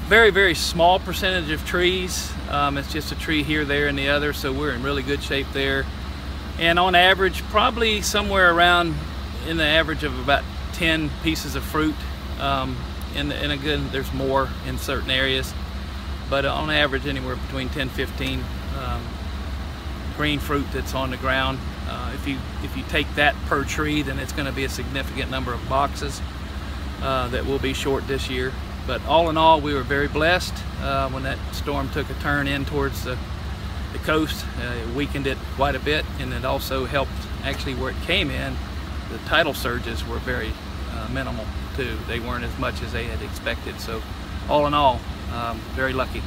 very, very small percentage of trees. It's just a tree here, there, and the other, so we're in really good shape there. And on average, probably somewhere around in the average of about 10 pieces of fruit. And again, there's more in certain areas, but on average anywhere between 10 15 green fruit that's on the ground. If you take that per tree, then it's going to be a significant number of boxes that will be short this year. But all in all, we were very blessed when that storm took a turn in towards the coast. It weakened it quite a bit, and it also helped actually where it came in. The tidal surges were very minimal too. They weren't as much as they had expected. So all in all, very lucky.